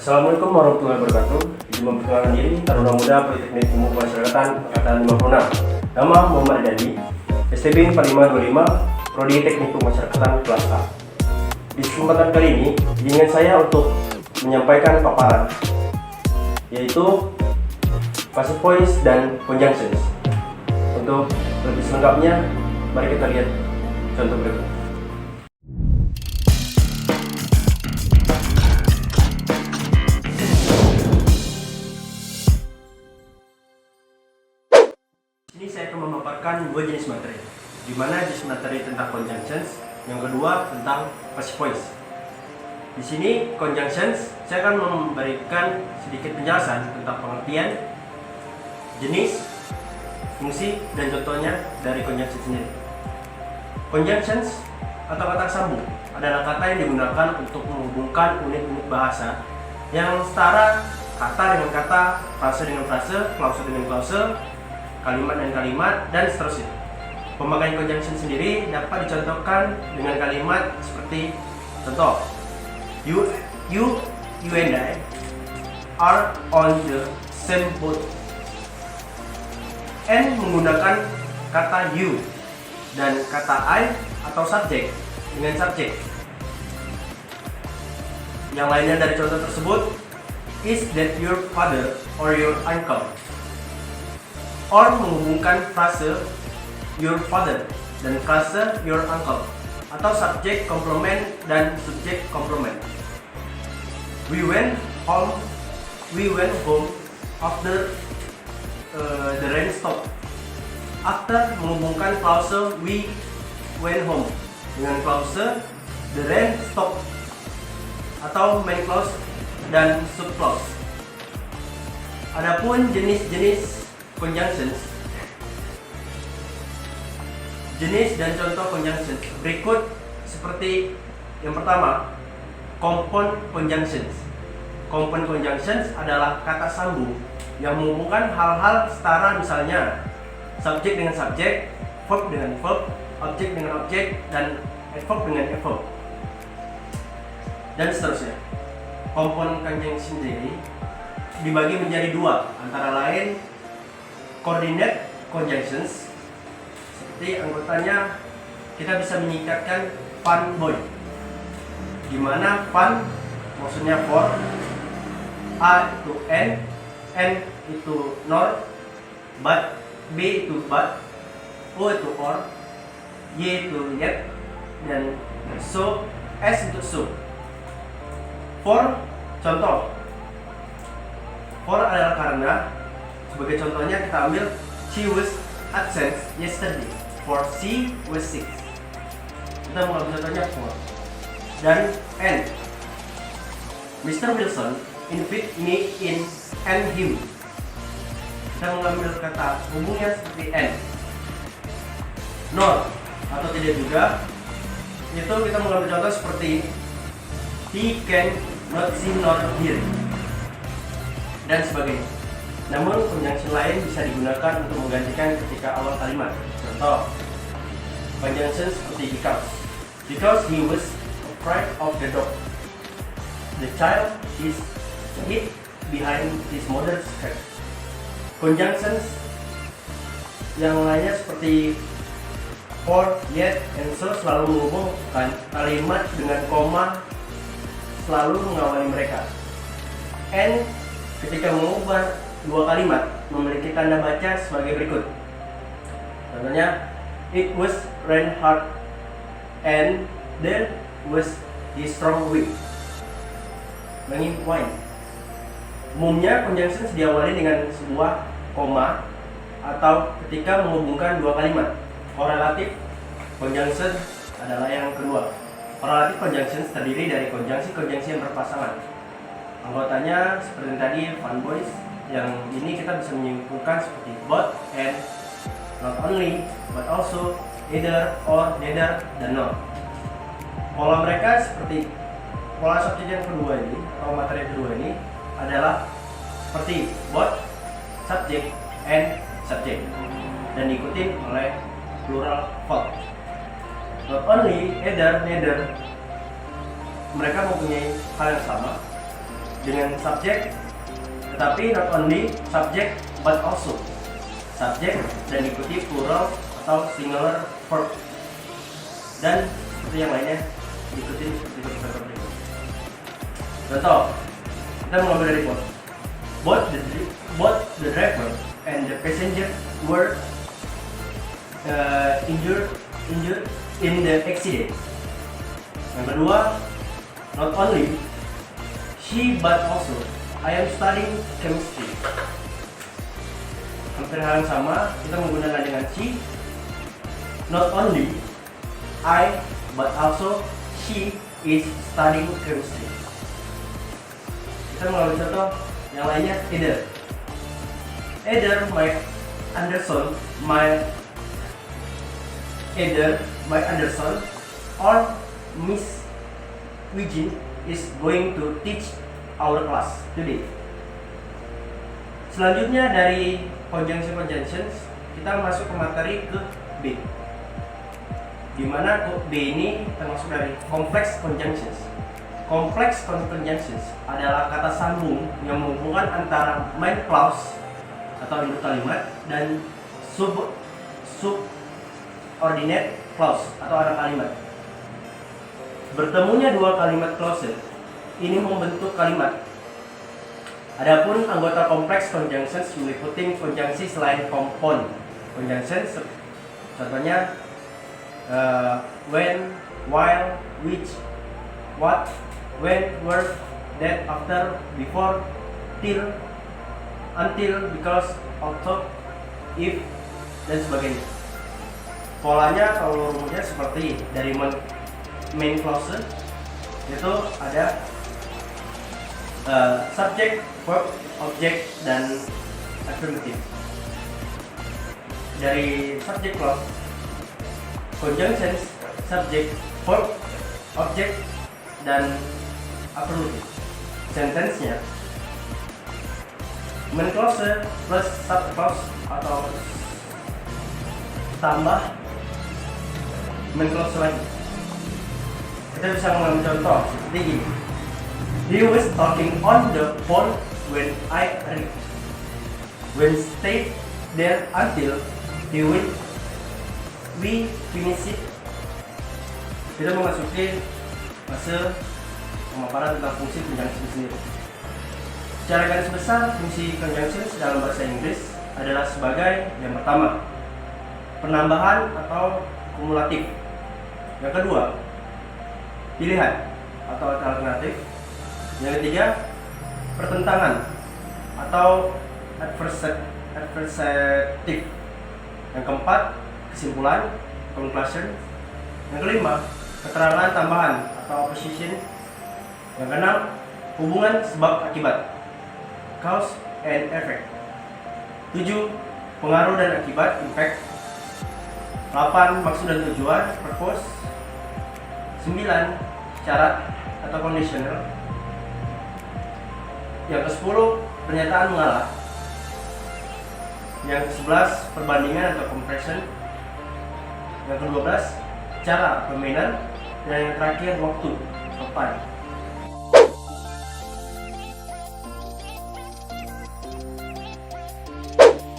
Assalamualaikum warahmatullahi wabarakatuh. Izin memperkenalkan diri, Taruna Muda Politeknik Ilmu Pemasyarakatan Angkatan 56. Nama Muhammad Dandi, STB 4525, Prodi Teknik Pemasyarakatan kelas A. Di kesempatan kali ini, izinkan saya untuk menyampaikan paparan, yaitu passive voice dan conjunctions. Untuk lebih selengkapnya, mari kita lihat contoh berikut. Ini saya akan memaparkan dua jenis materi, di mana jenis materi tentang conjunctions, yang kedua tentang passive voice. Di sini conjunctions, saya akan memberikan sedikit penjelasan tentang pengertian, jenis, fungsi, dan contohnya dari conjunction sendiri. Conjunctions atau kata sambung adalah kata yang digunakan untuk menghubungkan unit-unit bahasa yang setara, kata dengan kata, frase dengan frase, klause dengan klause, kalimat dan kalimat, dan seterusnya. Pemakaian conjunction sendiri dapat dicontohkan dengan kalimat seperti contoh, you and I are on the same boat. And menggunakan kata you dan kata I atau subjek dengan subjek. Yang lainnya dari contoh tersebut, is that your father or your uncle? Or menghubungkan frase your father dan frase your uncle, atau subjek komplement dan subjek komplement. We went home after the rain stopped. After menghubungkan klause we went home dengan klause the rain stopped, atau main clause dan sub clause. Adapun jenis-jenis conjunctions, jenis dan contoh conjunctions berikut seperti yang pertama, compound conjunctions. Compound conjunctions adalah kata sambung yang menghubungkan hal-hal setara, misalnya subjek dengan subjek, verb dengan verb, objek dengan objek, dan adverb dengan adverb, dan seterusnya. Compound conjunction sendiri dibagi menjadi dua, antara lain coordinate conjunctions, seperti anggotanya kita bisa menyingkatkan fun boy, di mana fun maksudnya for, a itu n itu nor, but, b itu but, o itu or, y itu yet, dan so, s itu so. For contoh, for adalah karena. Sebagai contohnya kita ambil she was absent yesterday, for she was sick. Kita mengambil contohnya for. Dan and, Mr. Wilson invite me in and him. Kita mengambil kata hubungnya seperti and. Nor atau tidak juga, itu kita mengambil contoh seperti he can not see nor hear, dan sebagainya. Namun conjunction lain bisa digunakan untuk menggantikan ketika awal kalimat. Contoh conjunction seperti because he was afraid of the dog, the child is hid behind his mother's skirt. Conjunctions yang lainnya seperti for, yet, and so selalu menghubungkan kalimat dengan koma, selalu mengawali mereka. And ketika mengubah dua kalimat memiliki tanda baca sebagai berikut. Contohnya, it was rain hard and there was a strong wind. Bagi wine. Umumnya conjunctions diawali dengan sebuah koma atau ketika menghubungkan dua kalimat. Correlative conjunction adalah yang kedua. Correlative conjunctions terdiri dari konjungsi-konjungsi yang berpasangan. Anggotanya seperti tadi fun boys, yang ini kita bisa menyimpulkan seperti both and, not only but also, either or, neither, dan not. Pola mereka seperti pola subjek yang kedua ini atau materi kedua ini adalah seperti both, subject, and subject, dan diikuti oleh plural verb. Not only, either, neither, mereka mempunyai hal yang sama. dengan subjek, tetapi not only subject but also subjek dan diikuti plural atau singular verb, dan seperti yang lainnya diikuti seperti berikut. Contoh, kita mengambil dari quote. Both the driver and the passenger were injured in the accident. Yang kedua, not only she but also I am studying chemistry. Hampir hal yang sama, kita menggunakan dengan she. Not only I but also she is studying chemistry. Kita mengambil contoh yang lainnya, either my Anderson or Miss Wijin is going to teach our class today. Selanjutnya dari conjunctions kita masuk ke materi ke B, dimana B ini termasuk dari complex conjunctions. Complex conjunctions adalah kata sambung yang menghubungkan antara main clause atau induk kalimat dan subordinate clause atau arah kalimat. Bertemunya dua kalimat clause ini membentuk kalimat. Adapun anggota complex conjunctions meliputi konjungsi selain compound conjunctions, contohnya when, while, which, what, when, where, that, after, before, till, until, because, although, if, dan sebagainya. Polanya kalau rumusnya seperti dari main clause itu ada subject, verb, object, dan affirmative. Dari subject clause, conjunctions, subject, verb, object, dan affirmative. Sentence-nya main clause plus sub clause atau tambah main clause lagi. Kita bisa mengambil contoh seperti ini. He was talking on the phone when I arrived. When stayed there until we finish it. Kita memasuki fase pemaparan tentang fungsi conjunction sendiri. Secara garis besar, fungsi conjunction dalam bahasa Inggris adalah sebagai yang pertama, penambahan atau kumulatif. Yang kedua, pilihan atau alternatif. Yang ketiga, pertentangan atau adversative. Yang keempat, kesimpulan, conclusion. Yang kelima, keterangan tambahan atau opposition. Yang keenam, hubungan sebab akibat, cause and effect. 7, pengaruh dan akibat, impact. 8, maksud dan tujuan, purpose. 9, syarat atau conditional. Yang ke-10, pernyataan mengalah. Yang ke-11, perbandingan atau comparison. Yang ke-12, cara permainan. Dan yang terakhir, waktu atau time.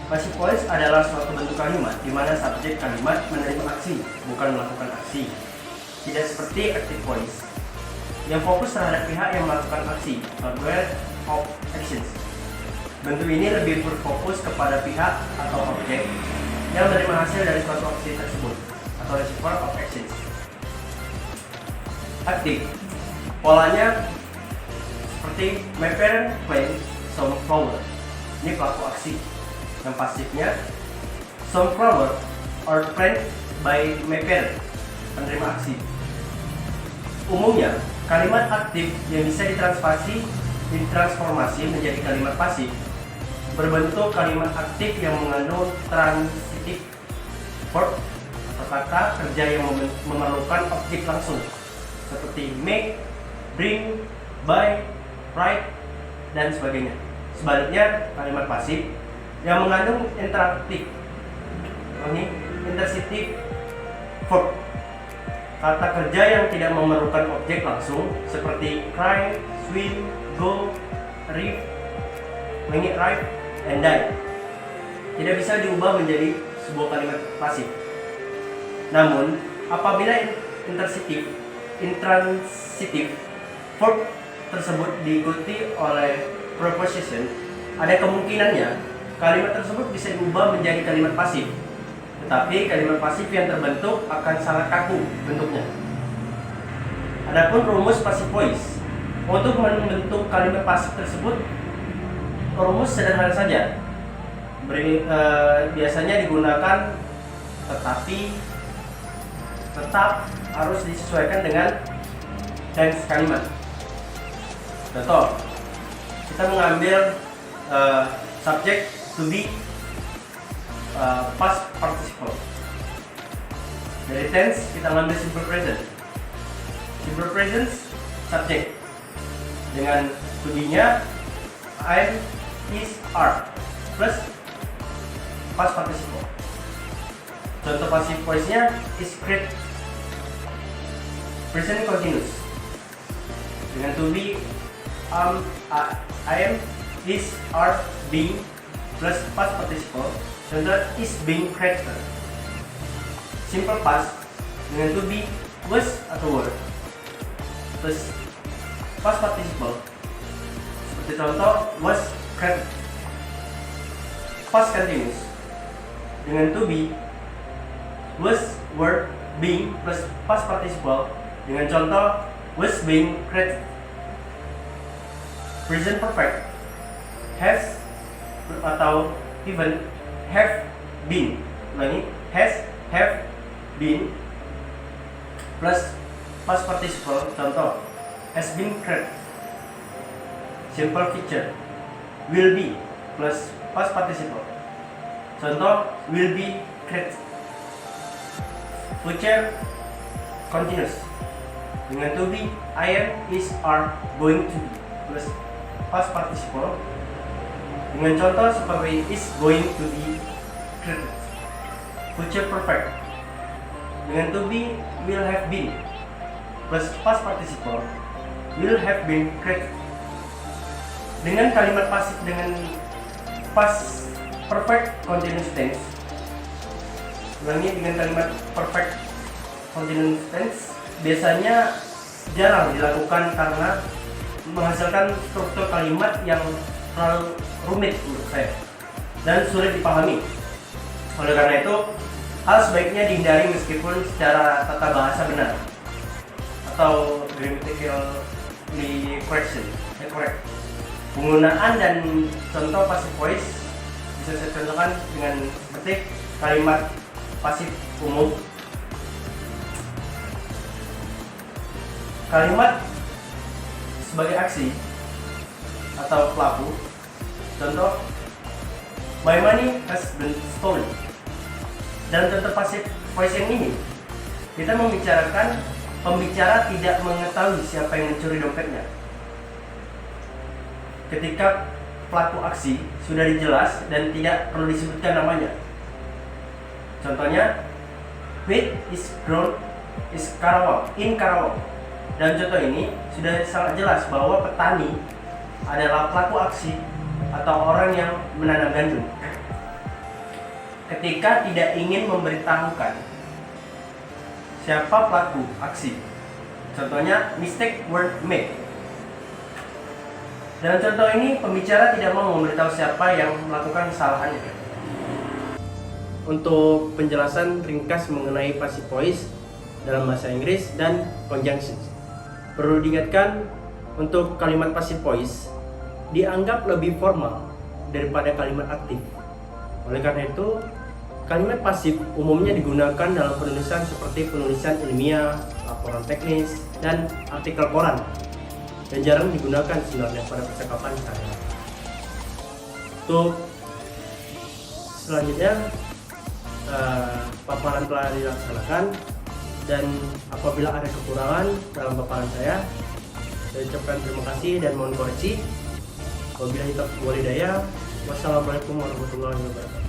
Passive voice adalah suatu bentuk kalimat di mana subjek kalimat menerima aksi, bukan melakukan aksi. Tidak seperti active voice yang fokus terhadap pihak yang melakukan aksi, aware of actions. Bentuk ini lebih berfokus kepada pihak atau objek yang menerima hasil dari suatu aksi tersebut, atau receiver of actions. Aktif, polanya seperti my parent playing some flower. Ini pelaku aksi. Yang pasifnya, some flower are played by my parent, penerima aksi. Umumnya, kalimat aktif yang bisa ditransformasi menjadi kalimat pasif berbentuk kalimat aktif yang mengandung transitive verb atau kata kerja yang memerlukan objek langsung seperti make, bring, buy, write, dan sebagainya. Sebaliknya, kalimat pasif yang mengandung interaktif, intransitive verb, kata kerja yang tidak memerlukan objek langsung seperti cry, swim, go, arrive, when it arrive, and die. Tidak bisa diubah menjadi sebuah kalimat pasif. Namun, apabila intransitive verb tersebut diikuti oleh preposition, ada kemungkinannya kalimat tersebut bisa diubah menjadi kalimat pasif. Tetapi kalimat pasif yang terbentuk akan sangat kaku bentuknya. Adapun rumus passive voice, untuk membentuk kalimat pasif tersebut, rumus sederhana saja. Biasanya digunakan tetapi tetap harus disesuaikan dengan tense kalimat. Contoh, kita mengambil subject to be past participle. Dari tense kita mengambil simple present. Simple present subject dengan to be-nya am, is, are plus past participle. Contoh passive voice-nya is great. Present continuous dengan to be I am, is, are, being plus past participle. Contoh is being created. Simple past dengan to be, was atau were plus past participle. Seperti contoh was created. Past continuous dengan to be, was, were, being plus past participle dengan contoh was being created. Present perfect has atau even have been. Ulangi, has, have, been plus past participle, contoh has been created. Simple future will be plus past participle, contoh will be created. Future continuous dengan to be I am, is, are, going to be plus past participle dengan contoh seperti is going to be created. Future perfect dengan to be will have been plus past participle will have been created. Dengan kalimat pasif dengan past perfect continuous tense, ulangi, dengan kalimat perfect continuous tense biasanya jarang dilakukan karena menghasilkan struktur kalimat yang terlalu rumit menurut saya dan sulit dipahami. Oleh karena itu, hal sebaiknya dihindari meskipun secara tata bahasa benar atau grammatically correct. Penggunaan dan contoh passive voice bisa saya contohkan dengan seperti kalimat pasif umum. Kalimat sebagai aksi atau pelaku, contoh my money has been stolen. Dalam contoh passive voice yang ini, kita membicarakan pembicara tidak mengetahui siapa yang mencuri dompetnya. Ketika pelaku aksi sudah dijelas dan tidak perlu disebutkan namanya. Contohnya, wheat is grown in Karawang. Dan contoh ini sudah sangat jelas bahwa petani adalah pelaku aksi atau orang yang menanam gandum. Ketika tidak ingin memberitahukan siapa pelaku aksi, contohnya mistake were made. Dalam contoh ini pembicara tidak mau memberitahu siapa yang melakukan kesalahannya. Untuk penjelasan ringkas mengenai passive voice dalam bahasa Inggris dan conjunctions, perlu diingatkan untuk kalimat passive voice dianggap lebih formal daripada kalimat aktif. Oleh karena itu, kalimat pasif umumnya digunakan dalam penulisan seperti penulisan ilmiah, laporan teknis, dan artikel koran, dan jarang digunakan sebenarnya pada percakapan sehari-hari. Untuk selanjutnya, paparan telah dilaksanakan, dan apabila ada kekurangan dalam paparan saya ucapkan terima kasih dan mohon koreksi. Wabillahi taufiq wal hidayah. Wassalamualaikum warahmatullahi wabarakatuh.